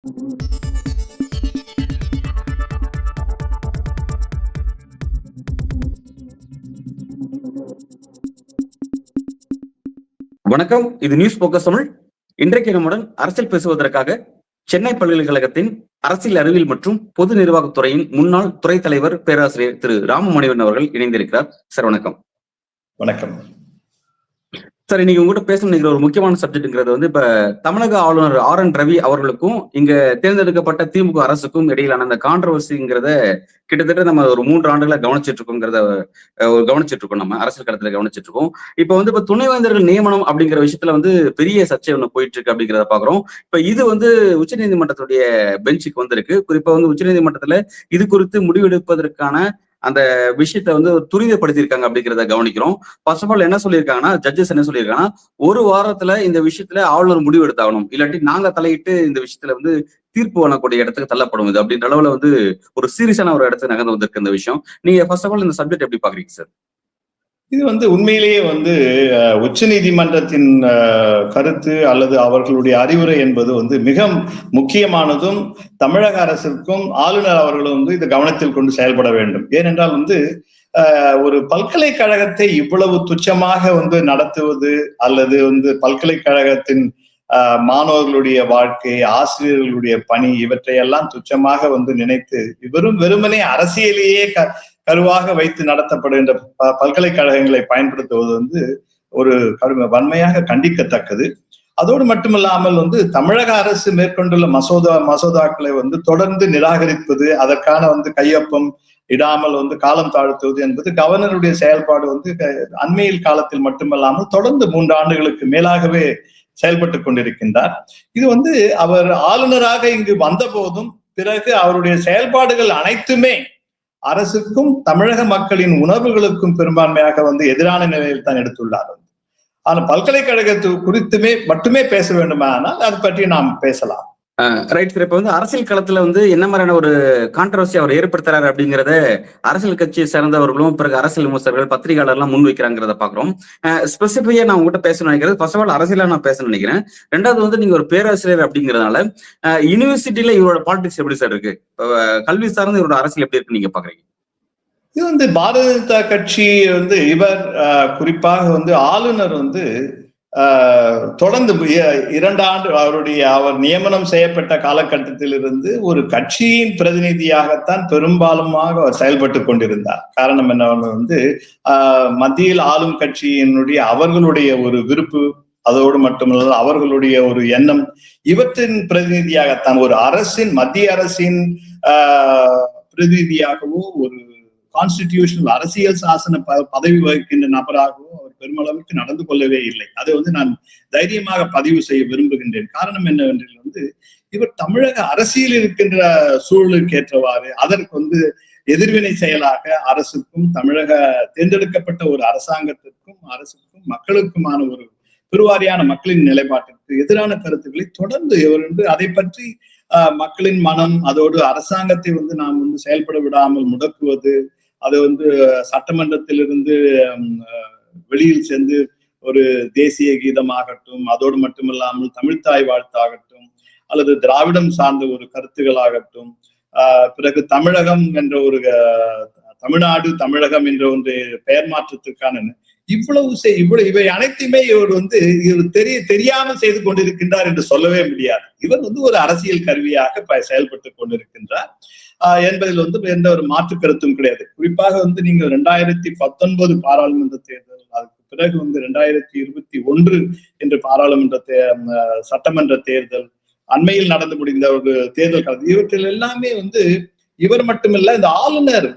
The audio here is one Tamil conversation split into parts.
வணக்கம். இது நியூஸ் போக்கஸ் தமிழ். இன்றைக்கு நம்முடன் அரசியல் பேசுவதற்காக சென்னை பல்கலைக்கழகத்தின் அரசியல் அறிவியல் மற்றும் பொது நிர்வாகத்துறையின் முன்னாள் துறை தலைவர் பேராசிரியர் திரு ராமமணிவன் அவர்கள் இணைந்திருக்கிறார். சார் வணக்கம். வணக்கம் சார், இன்னைக்கு உங்ககிட்ட பேச நினைக்கிற ஒரு முக்கியமான சப்ஜெக்ட்ங்கிறது வந்து இப்ப தமிழக ஆளுநர் RN ரவி அவர்களுக்கும் இங்க தேர்ந்தெடுக்கப்பட்ட திமுக அரசுக்கும் இடையிலான அந்த கான்ட்ரவர்சிங்கிறத கிட்டத்தட்ட நம்ம ஒரு 3 ஆண்டுகளை கவனிச்சிட்டு இருக்கோம். நம்ம அரசியல் களத்துல கவனிச்சிட்டு இருக்கோம். இப்ப துணைவேந்தர்கள் நியமனம் அப்படிங்கிற விஷயத்துல வந்து பெரிய சர்ச்சை ஒண்ணு போயிட்டு இருக்கு அப்படிங்கிறத பாக்குறோம். இப்ப இது வந்து உச்சநீதிமன்றத்துடைய பெஞ்சுக்கு வந்திருக்கு. குறிப்பா வந்து உச்சநீதிமன்றத்துல இது குறித்து முடிவெடுப்பதற்கான அந்த விஷயத்த வந்து துரிதப்படுத்தியிருக்காங்க அப்படிங்கிறத கவனிக்கிறோம். ஃபர்ஸ்ட் ஆஃப் ஆல் என்ன சொல்லியிருக்காங்கன்னா, ஜட்ஜஸ் என்ன சொல்லியிருக்காங்கன்னா, ஒரு வாரத்துல இந்த விஷயத்துல ஆளுநர் முடிவு எடுத்தாகணும், இல்லாட்டி நாங்க தலையிட்டு இந்த விஷயத்துல வந்து தீர்ப்பு வழங்கக்கூடிய இடத்துக்கு தள்ளப்படும் இது அப்படின்ற அளவுல வந்து ஒரு சீரியஸான ஒரு இடத்துக்கு நகர்ந்து வந்திருக்கு இந்த விஷயம். நீங்க ஃபர்ஸ்ட் ஆஃப் ஆல் இந்த சப்ஜெக்ட் எப்படி பாக்குறீங்க சார்? இது உண்மையிலேயே உச்ச நீதிமன்றத்தின் கருத்து அல்லது அவர்களுடைய அறிவுரை என்பது மிக முக்கியமானதும், தமிழக அரசிற்கும் ஆளுநர் அவர்களும் இது கவனத்தில் கொண்டு செயல்பட வேண்டும். ஏனென்றால் ஒரு பல்கலைக்கழகத்தை இவ்வளவு துச்சமாக நடத்துவது அல்லது பல்கலைக்கழகத்தின் மாணவர்களுடைய வாழ்க்கை, ஆசிரியர்களுடைய பணி, இவற்றையெல்லாம் துச்சமாக நினைத்து வெறுமனே அரசியலையே கருவாக வைத்து நடத்தப்படுகின்ற பல்கலைக்கழகங்களை பயன்படுத்துவது ஒரு வன்மையாக கண்டிக்கத்தக்கது. அதோடு மட்டுமில்லாமல் தமிழக அரசு மேற்கொண்டுள்ள மசோதாக்களை தொடர்ந்து நிராகரிப்பது, அதற்கான கையொப்பம் இடாமல் காலம் தாழ்த்துவது என்பது கவர்னருடைய செயல்பாடு அண்மையில் காலத்தில் மட்டுமல்லாமல் தொடர்ந்து 3 ஆண்டுகளுக்கு மேலாகவே செயல்பட்டு கொண்டிருக்கின்றார். இது அவர் ஆளுநராக இங்கு வந்த போதும், பிறகு அவருடைய செயல்பாடுகள் அனைத்துமே அரசுக்கும் தமிழக மக்களின் உணர்வுகளுக்கும் பெரும்பான்மையாக எதிரான நிலையில் தான் எடுத்துள்ளார். ஆனால் பல்கலைக்கழகத்து குறித்துமே மட்டுமே பேச வேண்டுமானால் அது பற்றி நாம் பேசலாம். Right sir. இப்ப அரசியல் களத்துல என்ன மாதிரியான ஒரு கான்ட்ரவர்சி அவர் ஏற்படுத்துறாரு அப்படிங்கிறத அரசியல் கட்சியை சேர்ந்தவர்களும் பிறகு அரசியல் விமர்சகர்கள், பத்திரிகையாளர்லாம் முன் வைக்கிறாங்கிறத பாக்குறோம். ஸ்பெசிபிக்கா நான் உங்ககிட்ட பேச நினைக்கிறது, ஃபர்ஸ்ட் ஆஃப் ஆல் அரசியலா நான் பேச நினைக்கிறேன். ரெண்டாவது நீங்க ஒரு பேராசிரியர் அப்படிங்கிறதுனால யூனிவர்சிட்டியில இவரோட பாலிடிக்ஸ் எப்படி சார் இருக்கு? கல்வி சார்ந்து இவரோட அரசியல் எப்படி இருக்கு நீங்க பாக்குறீங்க? இது பாரதிய ஜனதா கட்சி இவர் குறிப்பாக ஆளுநர் தொடர்ந்து 2 ஆண்டு அவர் நியமனம் செய்யப்பட்ட காலகட்டத்தில் இருந்து ஒரு கட்சியின் பிரதிநிதியாகத்தான் பெரும்பாலுமாக அவர் செயல்பட்டு கொண்டிருந்தார். காரணம் என்ன, மத்தியில் ஆளும் கட்சியினுடைய அவர்களுடைய ஒரு விருப்பு, அதோடு மட்டுமல்ல அவர்களுடைய ஒரு எண்ணம், இவற்றின் பிரதிநிதியாகத்தான் ஒரு மத்திய அரசின் பிரதிநிதியாகவோ ஒரு கான்ஸ்டிடியூஷனல் அரசியல் சாசன பதவி வகிக்கின்ற நபராகவும் அவர் பெருமளவுக்கு நடந்து கொள்ளவே இல்லை. அதை நான் தைரியமாக பதிவு செய்ய விரும்புகின்றேன். காரணம் என்னவென்றால் இவர் தமிழக அரசியல் இருக்கின்ற சூழலுக்கு ஏற்றவாறு அதற்கு எதிர்வினை செயலாக அரசுக்கும் தமிழக தேர்ந்தெடுக்கப்பட்ட ஒரு அரசாங்கத்திற்கும் அரசுக்கும் மக்களுக்குமான ஒரு பெருவாரியான மக்களின் நிலைப்பாட்டிற்கு எதிரான கருத்துக்களை தொடர்ந்து இவர் அதை பற்றி மக்களின் மனம், அதோடு அரசாங்கத்தை நாம் செயல்பட விடாமல் முடக்குவது, அது சட்டமன்றத்திலிருந்து வெளியில் சென்று ஒரு தேசிய கீதமாகட்டும், அதோடு மட்டுமில்லாமல் தமிழ்த்தாய் வாழ்த்தாகட்டும், அல்லது திராவிடம் சார்ந்த ஒரு கருத்துகளாகட்டும், பிறகு தமிழகம் என்ற ஒரு தமிழ்நாடு தமிழகம் என்ற ஒன்று பெயர் மாற்றத்திற்கான இவை அனைத்துமே இவர் தெரியாமல் செய்து கொண்டிருக்கின்றார் என்று சொல்லவே முடியாது. இவர் ஒரு அரசியல் கருவியாக செயல்பட்டு கொண்டிருக்கின்றார் என்பதில் எந்த ஒரு மாற்று கருத்தும் கிடையாது. குறிப்பாக நீங்கள் 2019 பாராளுமன்ற தேர்தல், அதுக்கு பிறகு 2021 என்று பாராளுமன்ற சட்டமன்ற தேர்தல், அண்மையில் நடந்து முடிந்த ஒரு தேர்தல் காலம், இவற்றில் எல்லாமே இவர் மட்டுமில்ல, இந்த ஆளுநர்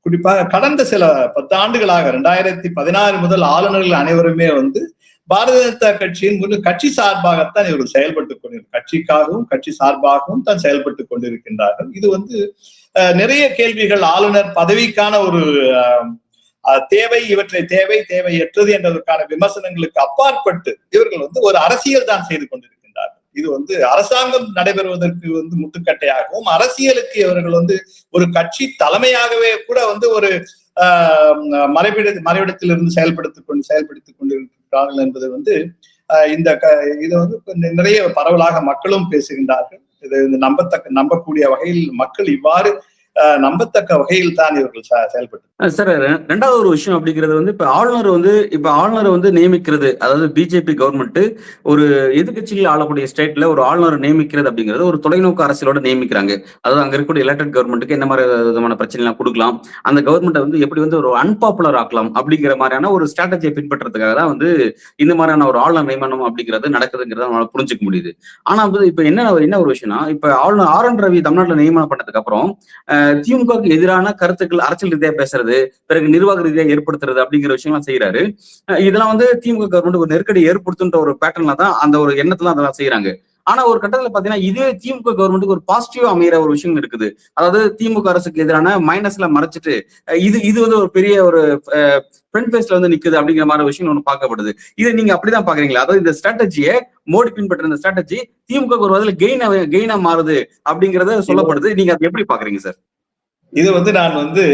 குறிப்பாக கடந்த சில 10 ஆண்டுகளாக 2016 முதல் ஆளுநர்கள் அனைவருமே பாரதிய ஜனதா கட்சியின் கட்சி சார்பாகத்தான் இவர்கள் செயல்பட்டுக் கொண்டிருக்கிறார். கட்சிக்காகவும் கட்சி சார்பாகவும் தான் செயல்பட்டுக் கொண்டிருக்கின்றார்கள். இது நிறைய கேள்விகள் ஆளுநர் பதவிக்கான ஒரு தேவை, இவற்றை தேவையற்றது என்பதற்கான விமர்சனங்களுக்கு அப்பாற்பட்டு இவர்கள் ஒரு அரசியல் தான் செய்து கொண்டிருக்கின்றார்கள். இது அரசாங்கம் நடைபெறுவதற்கு முட்டுக்கட்டையாகவும், அரசியலுக்கு இவர்கள் ஒரு கட்சி தலைமையாகவே கூட ஒரு மறைவிடத்தில் இருந்து செயல்படுத்திக் கொண்டிருக்கிறார்கள் என்பது இந்த இதை வந்து நிறைய பரவலாக மக்களும் பேசுகின்றார்கள். இது நம்பக்கூடிய வகையில் மக்கள் இவ்வாறு நம்பத்தக்க வகையில் தான் இவர்கள் செயல்பட்டு. சார், ரெண்டாவது ஒரு விஷயம் அப்படிங்கிறது வந்து இப்ப ஆளுநரை வந்து நியமிக்கிறது, அதாவது பிஜேபி கவர்மெண்ட் ஒரு எதிர்கட்சிகள் ஆளக்கூடிய ஸ்டேட்ல ஒரு ஆளுநரை நியமிக்கிறது அப்படிங்கிறது ஒரு தொலைநோக்கு அரசியலோட நியமிக்கிறாங்க. அதாவது அங்க இருக்கக்கூடிய எலெக்டட் கவர்மெண்ட்டுக்கு என்ன மாதிரி விதமான பிரச்சனை எல்லாம் கொடுக்கலாம், அந்த கவர்மெண்ட்டை வந்து எப்படி வந்து ஒரு அன்பாப்புலர் ஆக்கலாம் அப்படிங்கிற மாதிரியான ஒரு ஸ்ட்ராட்டஜியை பின்பற்றதுக்காக தான் வந்து இந்த மாதிரியான ஒரு ஆளுநர் நியமனம் அப்படிங்கிறது நடக்குதுங்கிறத நம்மளால புரிஞ்சுக்க முடியுது. ஆனா வந்து இப்ப என்ன ஒரு விஷயம்னா, இப்ப ஆளுநர் ஆர்.என். ரவி தமிழ்நாட்டில் நியமனம் பண்ணதுக்கு அப்புறம் திமுகவுக்கு எதிரான கருத்துக்கள் அரசியல் ரீதியா பேசுறது, பிறகு நிர்வாக ரீதியா ஏற்படுத்துறது அப்படிங்கிற விஷயம்லாம் செய்யறாரு. இதெல்லாம் வந்து திமுக கவர்மெண்ட் ஒரு நெருக்கடி ஏற்படுத்துன்ற ஒரு பேட்டர்ன்ல தான், அந்த ஒரு எண்ணத்துல அதெல்லாம் செய்யறாங்க. ஆனா ஒரு கட்டத்துல பாத்தீங்கன்னா இதே திமுக கவர்மெண்ட்டுக்கு ஒரு பாசிட்டிவா அமைகிற ஒரு விஷயம் இருக்குது. அதாவது திமுக அரசுக்கு எதிரான மைனஸ்ல மறைச்சிட்டு இது வந்து ஒரு பெரிய ஒரு ஃப்ரண்ட் பேஸ்ல வந்து நிக்குது அப்படிங்கிற மாதிரி விஷயம் ஒன்று பார்க்கப்படுது. இதை நீங்க அப்படிதான் பாக்குறீங்களா? அதாவது இந்த ஸ்ட்ராட்டஜியை மோடி பின்பற்ற இந்த ஸ்ட்ராட்டஜி திமுக ஒரு வகையில் கெயினா மாறுது அப்படிங்கறத சொல்லப்படுது. நீங்க அதை எப்படி பாக்குறீங்க சார்? இது வந்து நான் வந்து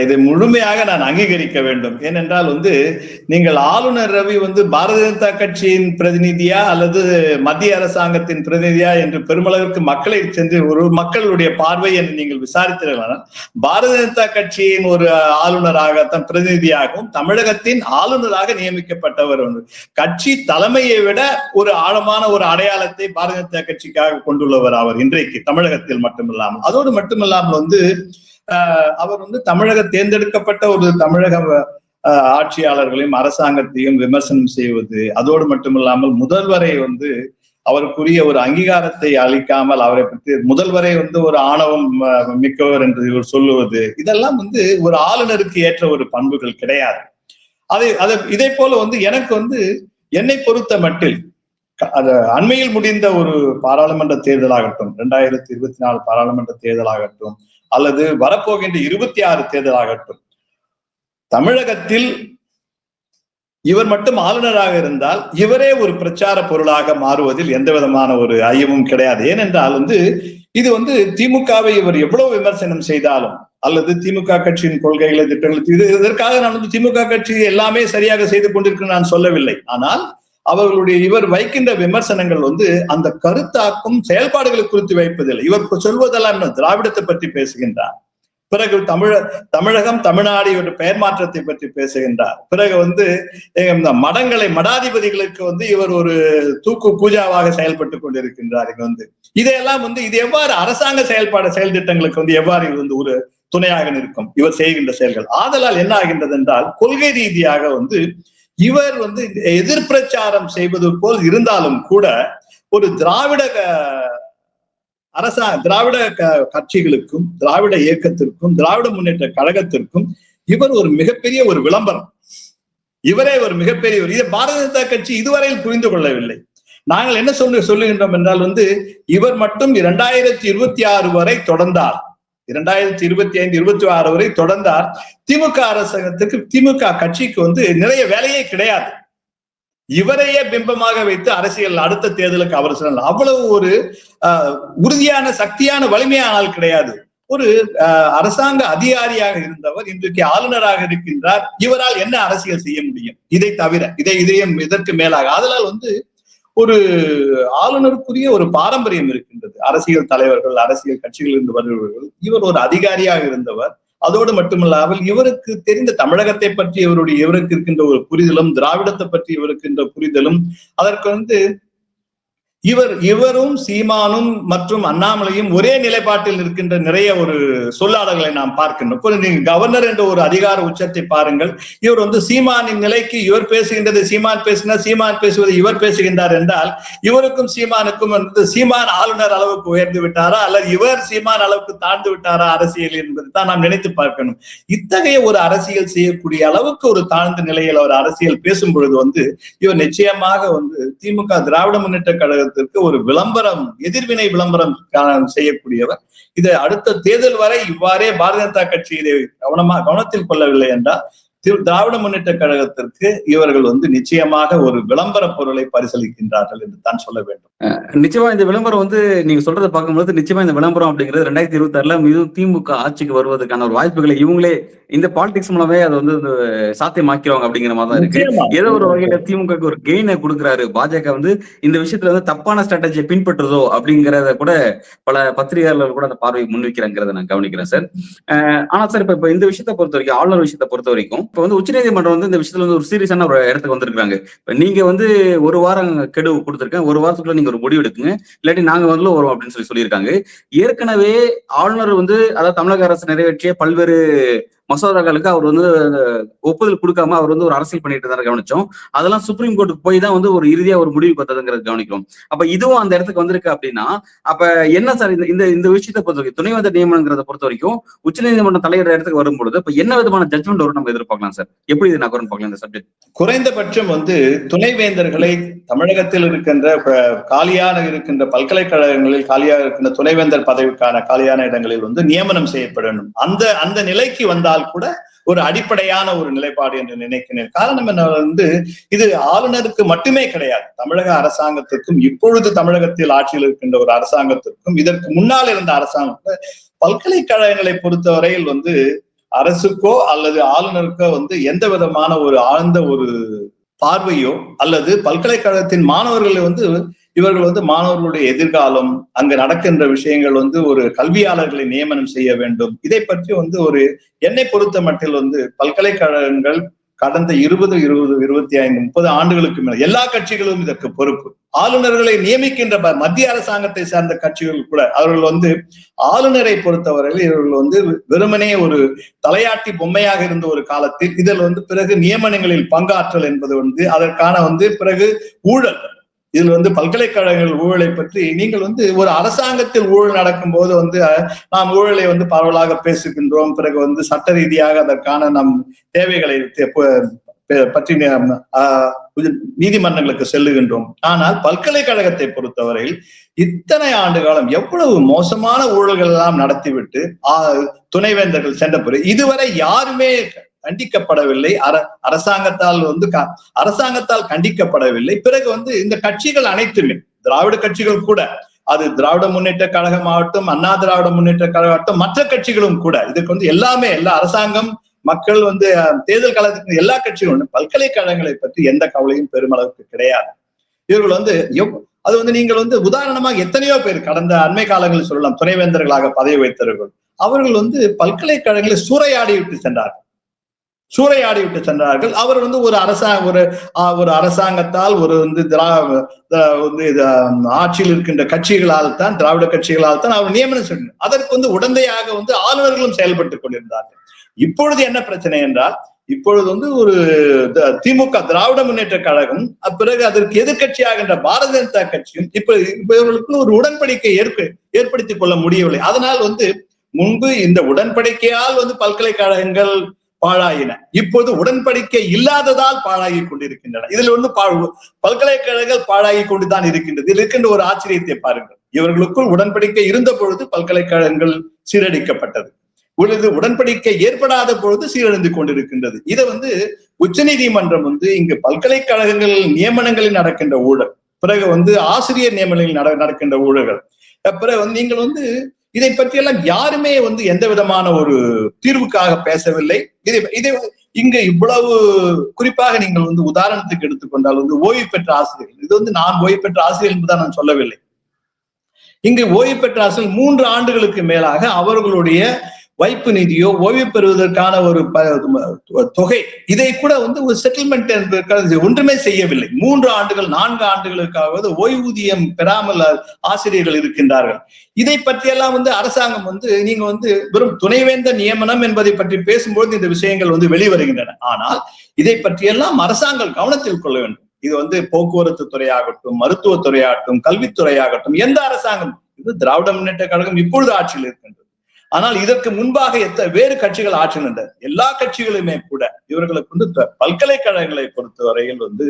இதை முழுமையாக நான் அங்கீகரிக்க வேண்டும். ஏனென்றால் வந்து நீங்கள் ஆளுநர் ரவி வந்து பாரதிய ஜனதா கட்சியின் பிரதிநிதியா அல்லது மத்திய அரசாங்கத்தின் பிரதிநிதியா என்று பெருமளவிற்கு மக்களை சென்று ஒரு மக்களுடைய பார்வை என்று நீங்கள் விசாரித்தீர்களானால் பாரதிய ஜனதா கட்சியின் ஒரு ஆளுநராகத்தான் பிரதிநிதியாகவும் தமிழகத்தின் ஆளுநராக நியமிக்கப்பட்டவர் வந்து கட்சி தலைமையை விட ஒரு ஆழமான ஒரு அடையாளத்தை பாரதிய ஜனதா கட்சிக்காக கொண்டுள்ளவர் அவர் இன்றைக்கு தமிழகத்தில் மட்டுமில்லாமல். அதோடு மட்டுமில்லாமல் வந்து அவர் வந்து தேர்ந்தெடுக்கப்பட்ட ஒரு தமிழக ஆட்சியாளர்களையும் அரசாங்கத்தையும் விமர்சனம் செய்வது, அதோடு மட்டுமில்லாமல் முதல்வரை வந்து அவருக்குரிய ஒரு அங்கீகாரத்தை அளிக்காமல் அவரை பற்றி முதல்வரை வந்து ஒரு ஆணவம் மிக்கவர் என்று இவர் சொல்லுவது, இதெல்லாம் வந்து ஒரு ஆளுநருக்கு ஏற்ற ஒரு பண்புகள் கிடையாது. இதே போல வந்து எனக்கு வந்து என்னை பொறுத்த மட்டில் அது அண்மையில் முடிந்த ஒரு பாராளுமன்ற தேர்தலாகட்டும், 2024 பாராளுமன்ற தேர்தலாகட்டும் அல்லது வரப்போகின்ற 26 தேர்தலாகட்டும், தமிழகத்தில் இவர் மட்டும் ஆளுநராக இருந்தால் இவரே ஒரு பிரச்சார பொருளாக மாறுவதில் எந்த விதமான ஒரு ஐயமும் கிடையாது. ஏனென்றால் வந்து இது வந்து திமுகவை இவர் எவ்வளவு விமர்சனம் செய்தாலும் அல்லது திமுக கட்சியின் கொள்கைகளை திட்டங்கள் இதற்காக நான் வந்து திமுக கட்சி எல்லாமே சரியாக செய்து கொண்டிருக்கிறேன் நான் சொல்லவில்லை. ஆனால் அவர்களுடைய இவர் வைக்கின்ற விமர்சனங்கள் வந்து அந்த கருத்தாக்கும் செயல்பாடுகளை குறித்து வைப்பதில்லை. இவர் சொல்வதெல்லாம் திராவிடத்தை பற்றி பேசுகின்றார், பிறகு தமிழகம் தமிழ்நாடு ஒரு பெயர் மாற்றத்தை பற்றி பேசுகின்றார், பிறகு வந்து மடங்களை மடாதிபதிகளுக்கு வந்து இவர் ஒரு தூக்கு பூஜாவாக செயல்பட்டு கொண்டிருக்கின்றார். இங்க வந்து இதையெல்லாம் வந்து இது எவ்வாறு அரசாங்க செயல் திட்டங்களுக்கு வந்து எவ்வாறு இது வந்து ஒரு துணையாக நிற்கும் இவர் செய்கின்ற செயல்கள்? ஆதலால் என்ன ஆகின்றது என்றால் கொள்கை ரீதியாக வந்து இவர் வந்து எதிர்பிரச்சாரம் செய்வது போல் இருந்தாலும் கூட ஒரு திராவிட கட்சிகளுக்கும் திராவிட இயக்கத்திற்கும் திராவிட முன்னேற்ற கழகத்திற்கும் இவர் ஒரு மிகப்பெரிய ஒரு விளம்பரம். இவரே ஒரு மிகப்பெரிய இதை பாரதிய ஜனதா கட்சி இதுவரையில் புரிந்து கொள்ளவில்லை. நாங்கள் என்ன சொல்லுகின்றோம் என்றால் வந்து இவர் மட்டும் 2026 வரை தொடர்ந்தார், 2025, 26 வரை தொடர்ந்தார், திமுக அரசாங்கத்துக்கு திமுக கட்சிக்கு வந்து நிறைய வேலையே கிடையாது. இவரையே பிம்பமாக வைத்து அரசியல் அடுத்த தேர்தலுக்கு அவர் சொன்னார். அவ்வளவு ஒரு உறுதியான சக்தியான வலிமையான ஆள் கிடையாது. ஒரு அரசாங்க அதிகாரியாக இருந்தவர் இன்றைக்கு ஆளுநராக இருக்கின்றார். இவரால் என்ன அரசியல் செய்ய முடியும்? இதை தவிர இதற்கு மேலாக அதனால் வந்து ஒரு ஆளுநருக்குரிய ஒரு பாரம்பரியம் இருக்கின்றது. அரசியல் தலைவர்கள் அரசியல் கட்சிகளிலிருந்து வருபவர்கள், இவர் ஒரு அதிகாரியாக இருந்தவர். அதோடு மட்டுமல்லாமல் இவருக்கு தெரிந்த தமிழகத்தை பற்றி இவருக்கு இருக்கின்ற ஒரு புரிதலும், திராவிடத்தை பற்றி இவருக்கு இருக்கின்ற புரிதலும், அதற்கு வந்து இவரும் சீமானும் மற்றும் அண்ணாமலையும் ஒரே நிலைப்பாட்டில் இருக்கின்ற நிறைய ஒரு சொல்லாடல்களை நாம் பார்க்கின்றோம். நீங்க கவர்னர் என்ற ஒரு அதிகார உச்சத்தை பாருங்கள். இவர் வந்து சீமானின் நிலைக்கு இவர் பேசுகின்றது சீமான் பேசினார், சீமான் பேசுவது இவர் பேசுகின்றார் என்றால் இவருக்கும் சீமானுக்கும் வந்து சீமான் ஆளுநர் அளவுக்கு உயர்ந்து விட்டாரா அல்லது இவர் சீமான் அளவுக்கு தாழ்ந்து விட்டாரா அரசியல் என்பது தான் நாம் நினைத்து பார்க்கணும். இத்தகைய ஒரு அரசியல் செய்யக்கூடிய அளவுக்கு ஒரு தாழ்ந்த நிலையில் அவர் அரசியல் பேசும் பொழுது வந்து இவர் நிச்சயமாக வந்து திமுக திராவிட முன்னேற்ற கழகத்திற்கு ஒரு விளம்பரம், எதிர்வினை விளம்பரம் செய்யக்கூடியவர். இதை அடுத்த தேர்தல் வரை இவ்வாறே பாரதிய ஜனதா கட்சி இதை கவனத்தில் கொள்ளவில்லை என்றால் திராவிட முன்னேற்ற கழகத்திற்கு இவர்கள் வந்து நிச்சயமாக ஒரு விளம்பர பொருளை பரிசீலிக்கின்றார்கள் என்று தான் சொல்ல வேண்டும். நிச்சயமா இந்த விளம்பரம் வந்து நீங்க சொல்றதை பார்க்கும்போது நிச்சயமா இந்த விளம்பரம் அப்படிங்கிறது 2026 மீதும் திமுக ஆட்சிக்கு வருவதற்கான ஒரு வாய்ப்புகளை இவங்களே இந்த பாலிடிக்ஸ் மூலமே அதை வந்து சாத்தியமாக்கிடுவாங்க அப்படிங்கிற மாதிரி தான் இருக்கு. ஏதோ ஒரு வகையில திமுக ஒரு கெயினை கொடுக்குறாரு. பாஜக வந்து இந்த விஷயத்துல வந்து தப்பான ஸ்ட்ராட்டஜியை பின்பற்றுதோ அப்படிங்கிறத கூட பல பத்திரிகையாளர்கள் கூட அந்த பார்வையை முன்வைக்கிறாங்கிறத நான் கவனிக்கிறேன் சார். ஆனா சார் இப்ப இந்த விஷயத்தை பொறுத்த வரைக்கும், ஆளுநர் விஷயத்தை பொறுத்த வரைக்கும் இப்ப வந்து உச்சநீதிமன்றம் வந்து இந்த விஷயத்துல வந்து ஒரு சீரியஸான ஒரு இடத்துக்கு வந்திருக்காங்க. இப்ப நீங்க வந்து ஒரு வாரம் கெடு கொடுத்திருக்கேன், ஒரு வாரத்துக்குள்ள நீங்க ஒரு முடிவு எடுக்குங்க, இல்லாட்டி நாங்க வந்து வரும் அப்படின்னு சொல்லியிருக்காங்க. ஏற்கனவே ஆளுநர் வந்து அதாவது தமிழக அரசு நிறைவேற்றிய பல்வேறு மசோதாக்களுக்கு அவர் வந்து ஒப்புதல் கொடுக்காம அவர் வந்து ஒரு அரசியல் பண்ணிட்டு தான் கவனிச்சோம். அதெல்லாம் சுப்ரீம் கோர்ட்டுக்கு போய் தான் வந்து ஒரு இறுதியா ஒரு முடிவு பார்த்ததுங்கிறது கவனிக்கிறோம். அப்ப இதுவும் அந்த இடத்துக்கு வந்திருக்கு அப்படின்னா அப்ப என்ன சார் இந்த விஷயத்தை பொறுத்த வரைக்கும் துணைவேந்தர் நியமனங்கிறத பொறுத்த வரைக்கும் உச்சநீதிமன்றம் தலைவர் இடத்துக்கு வரும்பொழுது இப்ப என்ன விதமான ஜட்மெண்ட் வரும் நம்ம எதிர்பார்க்கலாம் சார்? எப்படி இது நகரும் பார்க்கலாம் இந்த சப்ஜெக்ட்? குறைந்தபட்சம் வந்து துணைவேந்தர்களை தமிழகத்தில் இருக்கின்ற காலியாக இருக்கின்ற பல்கலைக்கழகங்களில் காலியாக இருக்கின்ற துணைவேந்தர் பதவிக்கான காலியான இடங்களில் வந்து நியமனம் செய்யப்பட வேண்டும். அந்த நிலைக்கு வந்தால் கூட ஒரு அடிப்படையான ஒரு நிலைப்பாடு என்று நினைக்கிறேன். காரணம் என்ன வந்து இது ஆளுநருக்கு மட்டுமே கிடையாது, தமிழக அரசாங்கத்திற்கும் இப்பொழுது தமிழகத்தில் ஆட்சியில் இருக்கின்ற ஒரு அரசாங்கத்திற்கும் இதற்கு முன்னால் இருந்த அரசாங்கம் பல்கலைக்கழகங்களை பொறுத்தவரையில் வந்து அரசுக்கோ அல்லது ஆளுநருக்கோ வந்து எந்த விதமான ஒரு ஆழ்ந்த ஒரு பார்வையோ அல்லது பல்கலைக்கழகத்தின் மாணவர்களை வந்து இவர்கள் வந்து மாணவர்களுடைய எதிர்காலம், அங்க நடக்கின்ற விஷயங்கள் வந்து ஒரு கல்வியாளர்களை நியமனம் செய்ய வேண்டும், இதை பற்றி வந்து ஒரு என்னை பொறுத்த மட்டில் வந்து பல்கலைக்கழகங்கள் கடந்த 20, 25, 30 ஆண்டுகளுக்கு மேல எல்லா கட்சிகளும் இதற்கு பொறுப்பு. ஆளுநர்களை நியமிக்கின்ற மத்திய அரசாங்கத்தை சார்ந்த கட்சிகள் கூட அவர்கள் வந்து ஆளுநரை பொறுத்தவரையில் இவர்கள் வந்து வெறுமனே ஒரு தலையாட்டி பொம்மையாக இருந்த ஒரு காலத்தில் இதில் வந்து பிறகு நியமனங்களில் பங்காற்றல் என்பது வந்து அதற்கான வந்து பிறகு ஊழல், இதுல வந்து பல்கலைக்கழகங்கள் ஊழலை பற்றி நீங்கள் வந்து ஒரு அரசாங்கத்தில் ஊழல் நடக்கும் போது வந்து நாம் ஊழலை வந்து பரவலாக பேசுகின்றோம், பிறகு வந்து சட்ட ரீதியாக அதற்கான நம் தேவைகளை பற்றி நீதிமன்றங்களுக்கு செல்லுகின்றோம். ஆனால் பல்கலைக்கழகத்தை பொறுத்தவரையில் இத்தனை ஆண்டு காலம் எவ்வளவு மோசமான ஊழல்கள் எல்லாம் நடத்திவிட்டு துணைவேந்தர்கள் சென்ற பிறகு இதுவரை யாருமே கண்டிக்கப்படவில்லை. அரசாங்கத்தால் கண்டிக்கப்படவில்லை. பிறகு வந்து இந்த கட்சிகள் அனைத்துமே திராவிட கட்சிகள் கூட, அது திராவிட முன்னேற்ற கழகம் ஆகட்டும், அண்ணா திராவிட முன்னேற்ற கழகம் ஆகட்டும், மற்ற கட்சிகளும் கூட இதுக்கு வந்து எல்லாமே எல்லா அரசாங்கம் மக்கள் வந்து தேர்தல் காலத்துக்கு எல்லா கட்சிகளும் பல்கலைக்கழகங்களை பற்றி எந்த கவலையும் பெருமளவுக்கு கிடையாது. இவர்கள் வந்து அது வந்து நீங்கள் வந்து உதாரணமாக எத்தனையோ பேர் கடந்த அண்மை காலங்களில் சொல்லலாம், துணைவேந்தர்களாக பதவி வைத்தவர்கள் அவர்கள் வந்து பல்கலைக்கழகங்களை சூறையாடி விட்டு சென்றார்கள். அவர் வந்து ஒரு அரசாங்கத்தால் ஒரு வந்து ஆட்சியில் இருக்கின்ற கட்சிகளால் தான், திராவிட கட்சிகளால் தான் அவர் நியமனம் செய்தார். அதற்கு வந்து உடந்தையாக வந்து ஆளுநர்களும் செயல்பட்டுக் கொண்டிருந்தார்கள். இப்பொழுது என்ன பிரச்சனை என்றால், இப்பொழுது வந்து ஒரு திமுக திராவிட முன்னேற்ற கழகம், பிறகு அதற்கு எதிர்கட்சியாகின்ற பாரதிய ஜனதா கட்சியும் இப்ப இவர்களுக்கு ஒரு உடன்படிக்கை ஏற்படுத்திக் கொள்ள முடியவில்லை. அதனால் வந்து முன்பு இந்த உடன்படிக்கையால் வந்து பல்கலைக்கழகங்கள் பாழாயின, இப்போது உடன்படிக்கை இல்லாததால் பாழாகி கொண்டிருக்கின்றன. இதுல வந்து பல்கலைக்கழகங்கள் பாழாகி கொண்டுதான் இருக்கின்றது. இதில் இருக்கின்ற ஒரு ஆச்சரியத்தை பாருங்கள், இவர்களுக்குள் உடன்படிக்கை இருந்த பொழுது பல்கலைக்கழகங்கள் சீரழிக்கப்பட்டது, உடன்படிக்கை ஏற்படாத பொழுது சீரழிந்து கொண்டிருக்கின்றது. இதை வந்து உச்ச நீதிமன்றம் வந்து இங்கு பல்கலைக்கழகங்கள் நியமனங்களில் நடக்கின்ற ஊழல், பிறகு வந்து ஆசிரியர் நியமனங்களில் நடக்கின்ற ஊழல்கள், பிறகு வந்து நீங்கள் வந்து இதை பற்றியெல்லாம் யாருமே வந்து எந்த விதமான ஒரு தீர்வுக்காக பேசவில்லை. இதை இங்க இவ்வளவு குறிப்பாக நீங்கள் வந்து உதாரணத்துக்கு எடுத்துக்கொண்டால் வந்து ஓய்வு பெற்ற ஆசிரியர்கள், இது வந்து நான் ஓய்வு பெற்ற ஆசிரியர் என்பதுதான் நான் சொல்லவில்லை. இங்கு ஓய்வு பெற்ற ஆசிரியர்கள் 3 ஆண்டுகளுக்கு மேலாக அவர்களுடைய வைப்பு நிதியோ ஓய்வு பெறுவதற்கான ஒரு தொகை இதை கூட வந்து ஒரு செட்டில்மெண்ட் ஒன்றுமே செய்யவில்லை. 3 ஆண்டுகள் 4 ஆண்டுகளுக்காவது ஓய்வூதியம் பெறாமல் ஆசிரியர்கள் இருக்கின்றார்கள். இதை பற்றியெல்லாம் வந்து அரசாங்கம் வந்து நீங்க வந்து வெறும் துணைவேந்தர் நியமனம் என்பதை பற்றி பேசும்போது இந்த விஷயங்கள் வந்து வெளிவருகின்றன. ஆனால் இதை பற்றியெல்லாம் அரசாங்கம் கவனத்தில் கொள்ள வேண்டும். இது வந்து போக்குவரத்து துறையாகட்டும், மருத்துவத்துறையாகட்டும், கல்வித்துறையாகட்டும், எந்த அரசாங்கம், இது திராவிட முன்னேற்ற கழகம் இப்பொழுது ஆட்சியில் இருக்கின்றது. ஆனால் இதற்கு முன்பாக வேறு கட்சிகள் ஆட்சி நின்ற எல்லா கட்சிகளுமே கூட இவர்களுக்கு வந்து பல்கலைக்கழகங்களை பொறுத்தவரையில் வந்து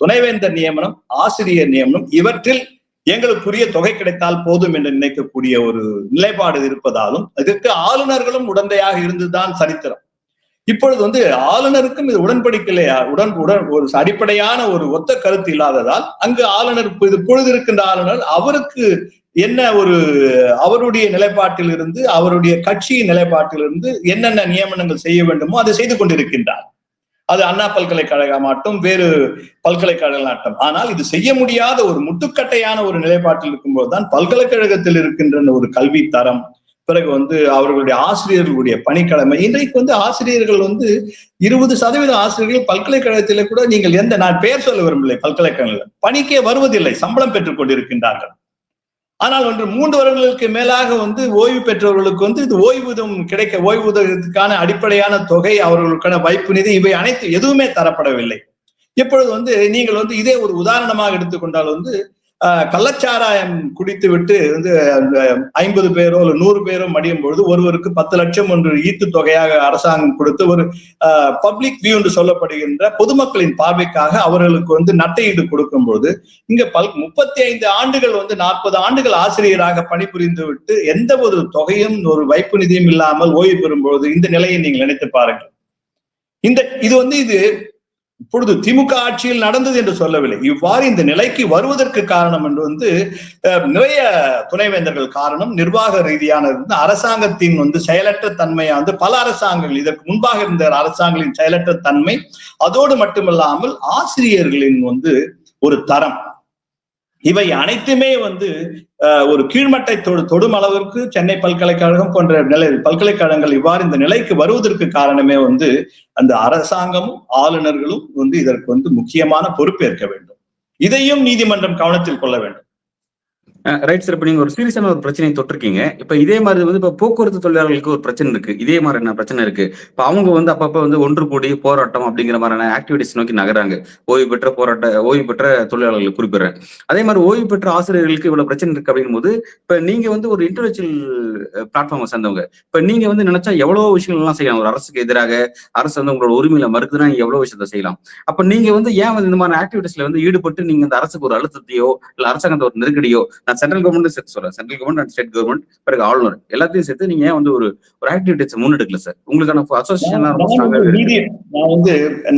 துணைவேந்தர் நியமனம், ஆசிரியர் நியமனம், இவற்றில் எங்களுக்குரிய தொகை கிடைத்தால் போதும் என்று நினைக்கக்கூடிய ஒரு நிலைப்பாடு இருப்பதாலும் இதற்கு ஆளுநர்களும் உடந்தையாக இருந்துதான் சரித்திரம். இப்பொழுது வந்து ஆளுநருக்கும் இது உடன்படிக்கலையா ஒரு அடிப்படையான ஒரு ஒத்த கருத்து இல்லாததால் அங்கு ஆளுநர் இப்பொழுது இருக்கின்ற ஆளுநர் அவருக்கு என்ன ஒரு அவருடைய நிலைப்பாட்டில் இருந்து அவருடைய கட்சியின் நிலைப்பாட்டில் இருந்து என்னென்ன நியமனங்கள் செய்ய வேண்டுமோ அதை செய்து கொண்டிருக்கின்றார். அது அண்ணா பல்கலைக்கழகமாகட்டும் வேறு பல்கலைக்கழகமாகட்டும். ஆனால் இது செய்ய முடியாத ஒரு முட்டுக்கட்டையான ஒரு நிலைப்பாட்டில் இருக்கும்போதுதான் பல்கலைக்கழகத்தில் இருக்கின்ற ஒரு கல்வி தரம், பிறகு வந்து அவர்களுடைய ஆசிரியர்களுடைய பணிக்கடமை. இன்றைக்கு வந்து ஆசிரியர்கள் வந்து 20% ஆசிரியர்கள் பல்கலைக்கழகத்திலே கூட நீங்கள் நான் பெயர் சொல்ல விரும்பவில்லை, பல்கலைக்கழகங்கள் பணிக்கே வருவதில்லை, சம்பளம் பெற்றுக் கொண்டிருக்கின்றார்கள். ஆனால் 3 வருடங்களுக்கு மேலாக வந்து ஓய்வு பெற்றவர்களுக்கு வந்து இது ஓய்வூதியத்துக்கான அடிப்படையான தொகை, அவர்களுக்கான வைப்பு நிதி, இவை அனைத்து எதுவுமே தரப்படவில்லை. இப்பொழுது வந்து நீங்கள் வந்து இதே ஒரு உதாரணமாக எடுத்துக்கொண்டால் வந்து கள்ளச்சாராயம் குடித்து விட்டு வந்து 50 பேரோ 100 பேரோ மடியும் பொழுது ஒருவருக்கு 10 லட்சம் ஒன்று ஈட்டு தொகையாக அரசாங்கம் கொடுத்து ஒரு பப்ளிக் வியூ என்று சொல்லப்படுகின்ற பொதுமக்களின் பார்வைக்காக அவர்களுக்கு வந்து நட்டையீடு கொடுக்கும் போது இங்க 35 ஆண்டுகள் வந்து 40 ஆண்டுகள் ஆசிரியராக பணிபுரிந்து விட்டு எந்த ஒரு தொகையும் ஒரு வைப்பு நிதியும் இல்லாமல் ஓய்வு பெறும்போது இந்த நிலையை நீங்கள் நினைத்து பாருங்கள். இது இப்பொழுது திமுக ஆட்சியில் நடந்தது என்று சொல்லவில்லை. இவ்வாறு இந்த நிலைக்கு வருவதற்கு காரணம் என்று வந்து நிறைய துணைவேந்தர்கள் காரணம், நிர்வாக ரீதியான அரசாங்கத்தின் வந்து செயலற்ற தன்மையா வந்து பல அரசாங்கங்கள், இதற்கு முன்பாக இருந்த அரசாங்கங்களின் செயலற்ற தன்மை, அதோடு மட்டுமல்லாமல் ஆசிரியர்களின் வந்து ஒரு தரம், இவை அனைத்துமே வந்து ஒரு கீழ்மட்டை தொடும் அளவிற்கு சென்னை பல்கலைக்கழகம் போன்ற பல்கலைக்கழகங்கள் இவ்வாறு இந்த நிலைக்கு வருவதற்கு காரணமே வந்து அந்த அரசாங்கமும் ஆளுநர்களும் வந்து இதற்கு வந்து முக்கியமான பொறுப்பேற்க வேண்டும். இதையும் நீதிமன்றம் கவனத்தில் கொள்ள வேண்டும். Right sir. இப்ப நீங்க ஒரு சீரியஸான ஒரு பிரச்சனையை தொட்டிருக்கீங்க. இப்ப இதே மாதிரி வந்து இப்ப போக்குவரத்து தொழிலாளர்களுக்கு ஒரு பிரச்சனை இருக்கு, இதே மாதிரியான பிரச்சனை இருக்கு. இப்ப அவங்க வந்து அப்பப்ப வந்து ஒன்று கூடி போராட்டம் அப்படிங்கிற மாதிரியான ஆக்டிவிட்டிஸ் நோக்கி நகராங்க. ஓய்வு பெற்ற தொழிலாளர்கள் குறிப்பிடுறேன். அதே மாதிரி ஓய்வு பெற்ற ஆசிரியர்களுக்கு இவ்வளவு பிரச்சனை இருக்கு அப்படிங்கும் போது இப்ப நீங்க வந்து ஒரு இன்டெலெக்சுவல் பிளாட்ஃபார்மை சேர்ந்தவங்க, இப்ப நீங்க வந்து நினைச்சா எவ்வளவு விஷயங்கள் எல்லாம் செய்யலாம். ஒரு அரசுக்கு எதிராக அரசு வந்து உங்களோட உரிமையில மறுக்குதுன்னா நீங்க எவ்வளவு விஷயத்த செய்யலாம். அப்ப நீங்க வந்து ஏன் வந்து இந்த மாதிரி ஆக்டிவிட்டிஸ்ல வந்து ஈடுபட்டு நீங்க இந்த அரசுக்கு ஒரு அழுத்தத்தையோ இல்ல அரசாங்கத்தை ஒரு நெருக்கடியோ, நான் சென்ட்ரல் கவர்மெண்ட் சேர்த்து சொல்றேன், central government and state government பிறகு ஆளுநர் எல்லாத்தையும் சேர்த்து நீங்க ஏன் வந்து ஒரு ஆக்டிவிட்டிஸ் முன்னெடுக்கல சார்? உங்களுக்கான அசோசியேஷன்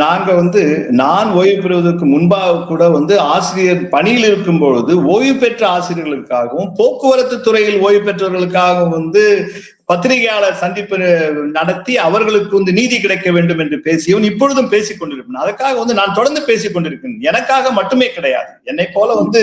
நாங்க வந்து நான் ஓய்வு பெறுவதற்கு முன்பாக கூட வந்து ஆசிரியர் பணியில் இருக்கும் பொழுது ஓய்வு பெற்ற ஆசிரியர்களுக்காகவும் போக்குவரத்து துறையில் ஓய்வு பெற்றவர்களுக்காகவும் வந்து பத்திரிகையாளர் சந்திப்பு நடத்தி அவர்களுக்கு வந்து நீதி கிடைக்க வேண்டும் என்று பேசியவன் இப்பொழுதும் பேசிக் கொண்டிருப்பேன். அதுக்காக வந்து நான் தொடர்ந்து பேசிக் கொண்டிருக்கேன். எனக்காக மட்டுமே கிடையாது, என்னை போல வந்து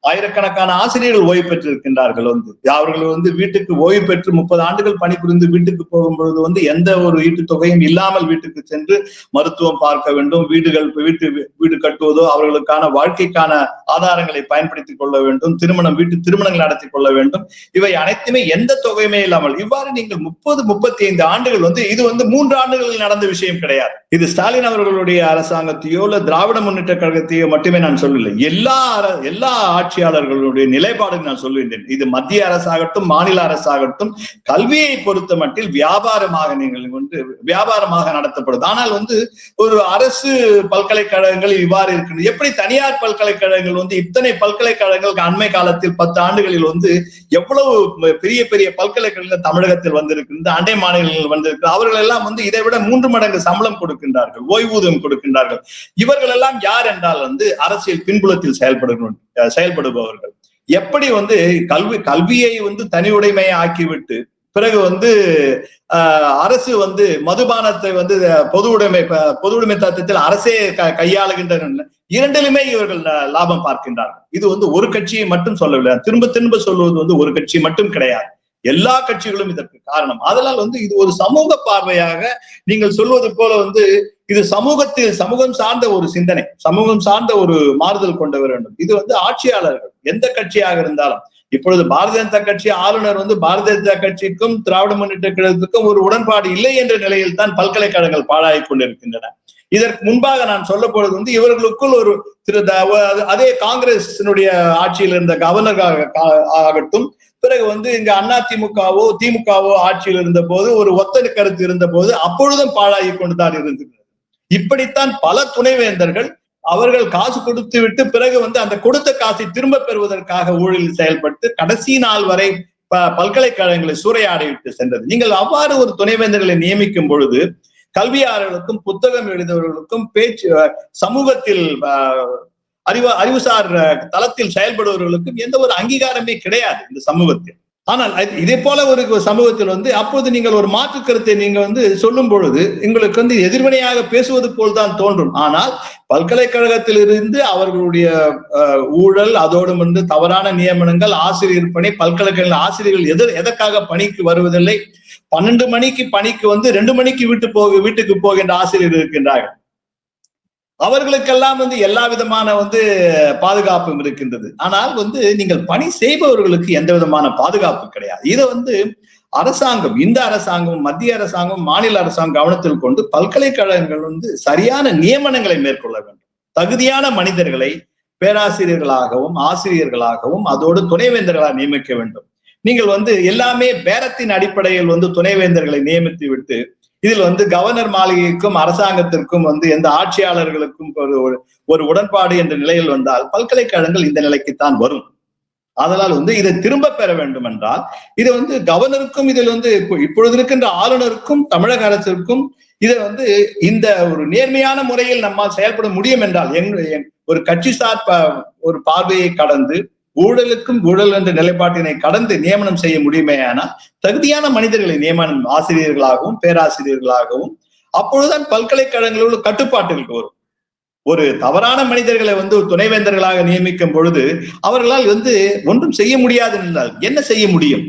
ஆயிரக்கணக்கான ஆசிரியர்கள் ஓய்வு பெற்றிருக்கின்றார்கள். வந்து அவர்கள் வந்து வீட்டுக்கு ஓய்வு பெற்று 30 ஆண்டுகள் பணிபுரிந்து வீட்டுக்கு போகும்பொழுது வந்து எந்த ஒரு ஈட்டுத் தொகையும் இல்லாமல் வீட்டுக்கு சென்று மருத்துவம் பார்க்க வேண்டும், வீடு கட்டுவதோ அவர்களுக்கான வாழ்க்கைக்கான ஆதாரங்களை பயன்படுத்திக் கொள்ள வேண்டும், திருமணங்கள் நடத்தி கொள்ள வேண்டும், இவை அனைத்துமே எந்த தொகையுமே இல்லாமல் இவ்வாறு நீங்கள் 35 ஆண்டுகள் வந்து இது வந்து 3 ஆண்டுகளில் நடந்த விஷயம் கிடையாது. இது ஸ்டாலின் அவர்களுடைய அரசாங்கத்தையோ இல்ல திராவிட முன்னேற்ற கழகத்தையோ மட்டுமே நான் சொல்லவில்லை, எல்லா ஆட்சியாளர்களுடைய நிலைப்பாடு நான் சொல்லுகின்றேன். இது மத்திய அரசாகட்டும் மாநில அரசாகட்டும் கல்வியை பொறுத்த மட்டில் வியாபாரமாக நடத்தப்படுது. ஆனால் வந்து ஒரு அரசு பல்கலைக்கழகங்கள் இவ்வாறு இருக்கு. எப்படி தனியார் பல்கலைக்கழகங்கள் வந்து இத்தனை பல்கலைக்கழகங்கள் அண்மை காலத்தில் 10 ஆண்டுகளில் வந்து எவ்வளவு பெரிய பெரிய பல்கலைக்கழகங்கள் தமிழகத்தில் வந்திருக்கிறது, அண்டை மாநிலங்கள் வந்திருக்கு. அவர்கள் எல்லாம் வந்து இதை விட 3 மடங்கு சம்பளம் கொடுக்கின்றார்கள், ஓய்வூதியம் கொடுக்கின்றார்கள். இவர்கள் எல்லாம் யார் என்றால் வந்து அரசியல் பின்புலத்தில் செயல்படுபவர்கள். எப்படி வந்து கல்வியை வந்து தனி உடைமையை ஆக்கிவிட்டு பிறகு வந்து அரசு வந்து மதுபானத்தை வந்து பொது உடைமை தத்துவத்தில் அரசே கையாளுகின்றன. இரண்டிலுமே இவர்கள் லாபம் பார்க்கின்றார்கள். இது வந்து ஒரு கட்சியை மட்டும் சொல்லவில்லை, திரும்ப சொல்வது வந்து ஒரு கட்சி மட்டும் கிடையாது, எல்லா கட்சிகளும் இதற்கு காரணம். அதனால் வந்து இது ஒரு சமூக பார்வையாக நீங்கள் சொல்வது போல வந்து இது சமூகம் சார்ந்த ஒரு சிந்தனை, சமூகம் சார்ந்த ஒரு மாறுதல் கொண்டு வர வேண்டும். இது வந்து ஆட்சியாளர்கள் எந்த கட்சியாக இருந்தாலும், இப்பொழுது பாரதிய ஜனதா கட்சி ஆளுநர் வந்து பாரதிய ஜனதா கட்சிக்கும் திராவிட முன்னேற்ற கழகத்துக்கும் ஒரு உடன்பாடு இல்லை என்ற நிலையில் தான் பல்கலைக்கழகங்கள் பாழாகிக் கொண்டிருக்கின்றன. இதற்கு முன்பாக நான் சொல்ல போறது வந்து இவர்களுக்குள் ஒரு அதே காங்கிரசினுடைய ஆட்சியில் இருந்த கவர்னர் ஆகட்டும், பிறகு வந்து இங்க திமுகவோ ஆட்சியில் இருந்த போது ஒரு ஒத்த கருத்து இருந்த போது அப்பொழுதும் பாழாகி கொண்டுதான் இருந்தது. இப்படித்தான் பல துணைவேந்தர்கள் அவர்கள் காசு கொடுத்து விட்டு பிறகு வந்து அந்த கொடுத்த காசை திரும்ப பெறுவதற்காக ஊழலில் செயல்பட்டு கடைசி நாள் வரை பல்கலைக்கழகங்களை சூறையாடிவிட்டு சென்றது. நீங்கள் அவ்வாறு ஒரு துணைவேந்தர்களை நியமிக்கும் பொழுது கல்வியாளர்களுக்கும் புத்தகம் எழுதுபவர்களுக்கும் பேச்சு சமூகத்தில் அறிவுசார் தளத்தில் செயல்படுபவர்களுக்கும் எந்த ஒரு அங்கீகாரமே கிடையாது இந்த சமூகத்தில். ஆனால் இதே போல ஒரு சமூகத்தில் அப்போது நீங்கள் ஒரு மாற்று கருத்தை நீங்க சொல்லும் பொழுது உங்களுக்கு எதிர்வினையாக பேசுவது போல்தான் தோன்றும். ஆனால் பல்கலைக்கழகத்தில் இருந்து அவர்களுடைய ஊழல், அதோடு தவறான நியமனங்கள், ஆசிரியர் பணி, பல்கலைக்கழக ஆசிரியர்கள் எதற்காக பணிக்கு வருவதில்லை, 12 மணிக்கு பணிக்கு 2 மணிக்கு வீட்டுக்கு போகின்ற ஆசிரியர்கள் இருக்கின்றார்கள். அவர்களுக்கெல்லாம் எல்லா விதமான பாதுகாப்பும் இருக்கின்றது. ஆனால் நீங்கள் பணி செய்பவர்களுக்கு எந்த விதமான பாதுகாப்பு கிடையாது. இதை அரசாங்கம், இந்த அரசாங்கம், மத்திய அரசாங்கம், மாநில அரசாங்கம் கவனத்தில் கொண்டு பல்கலைக்கழகங்கள் சரியான நியமனங்களை மேற்கொள்ள வேண்டும். தகுதியான மனிதர்களை பேராசிரியர்களாகவும் ஆசிரியர்களாகவும் அதோடு துணைவேந்தர்களாக நியமிக்க வேண்டும். நீங்கள் எல்லாமே பேரத்தின் அடிப்படையில் துணைவேந்தர்களை நியமித்து விட்டு இதில் கவர்னர் மாளிகைக்கும் அரசாங்கத்திற்கும் எந்த ஆட்சியாளர்களுக்கும் ஒரு உடன்பாடு என்ற நிலையில் வந்தால் பல்கலைக்கழகங்கள் இந்த நிலைக்குத்தான் வரும். அதனால் இதை திரும்ப பெற வேண்டும் என்றால் இது கவர்னருக்கும் இதில் இப்பொழுது இருக்கின்ற ஆளுநருக்கும் தமிழக அரசிற்கும் இதை இந்த ஒரு நேர்மையான முறையில் நம்மால் செயல்பட முடியும் என்றால் ஒரு கட்சி சார் ஒரு பார்வையை கடந்து ஊழலுக்கும் ஊழல் என்ற நிலைப்பாட்டினை கடந்து நியமனம் செய்ய முடியுமே. ஆனால் தகுதியான மனிதர்களை நியமனம் ஆசிரியர்களாகவும் பேராசிரியர்களாகவும் அப்பொழுதுதான் பல்கலைக்கழகங்களோட கட்டுப்பாட்டுகளுக்கு வரும். ஒரு தவறான மனிதர்களை துணைவேந்தர்களாக நியமிக்கும் பொழுது அவர்களால் ஒன்றும் செய்ய முடியாது என்றால் என்ன செய்ய முடியும்?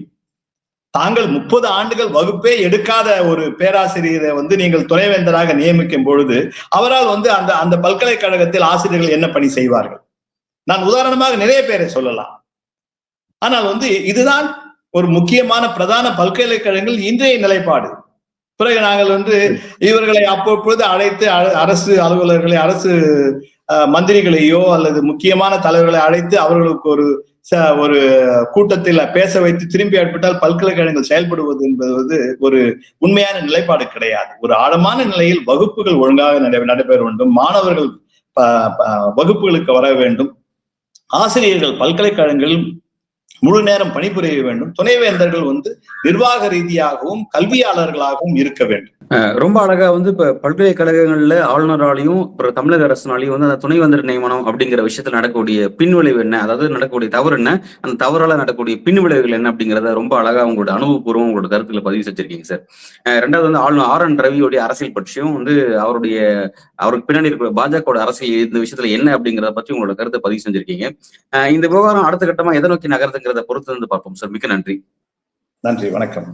தாங்கள் 30 ஆண்டுகள் வகுப்பே எடுக்காத ஒரு பேராசிரியரை நீங்கள் துணைவேந்தராக நியமிக்கும் பொழுது அவரால் அந்த பல்கலைக்கழகத்தில் ஆசிரியர்கள் என்ன பணி செய்வார்கள்? நான் உதாரணமாக நிறைய பேரை சொல்லலாம். ஆனால் இதுதான் ஒரு முக்கியமான பிரதான பல்கலைக்கழகங்கள் இன்றைய நிலைப்பாடு. பிறகு நாங்கள் இவர்களை அப்பொழுது அழைத்து அரசு அலுவலர்களை, அரசு மந்திரிகளையோ அல்லது முக்கியமான தலைவர்களை அழைத்து அவர்களுக்கு ஒரு கூட்டத்தில் பேச வைத்து திரும்பி அனுப்பிட்டால் பல்கலைக்கழகங்கள் செயல்படுவது என்பது ஒரு உண்மையான நிலைப்பாடு கிடையாது. ஒரு ஆழமான நிலையில் வகுப்புகள் ஒழுங்காக நடைபெற வேண்டும், மாணவர்கள் வகுப்புகளுக்கு வர வேண்டும், ஆசிரியர்கள் பல்கலைக்கழகங்களில் முழு நேரம் பணிபுரிய வேண்டும், துணைவேந்தர்கள் நிர்வாக ரீதியாகவும் கல்வியாளர்களாகவும் இருக்க வேண்டும். ரொம்ப அழகா இப்ப பல்கலைக்கழகங்கள்ல ஆளுநராலையும் தமிழக அரசினாலையும் அந்த துணைவேந்தர் நியமனம் அப்படிங்கிற விஷயத்துல நடக்கக்கூடிய பின்விளைவு என்ன, அதாவது நடக்கக்கூடிய தவறு என்ன, அந்த தவறால நடக்கக்கூடிய பின்விளைவுகள் என்ன அப்படிங்கிறத ரொம்ப அழகா உங்களோட அனுபவபூர்வம் உங்களோட கருத்துல பதிவு செஞ்சிருக்கீங்க சார். ரெண்டாவது ஆளுநர் ஆர்.என். ரவியோடைய அரசியல் பற்றியும் அவருக்கு பின்னாடி இருக்கிற பாஜகவோட அரசியல் இந்த விஷயத்துல என்ன அப்படிங்கிறத பற்றி உங்களோட கருத்தை பதிவு செஞ்சிருக்கீங்க. இந்த விவகாரம் அடுத்த கட்டமா எதை நோக்கி நகர்த்துங்கிறத பொறுத்து பார்ப்போம் சார். மிக்க நன்றி. நன்றி, வணக்கம்.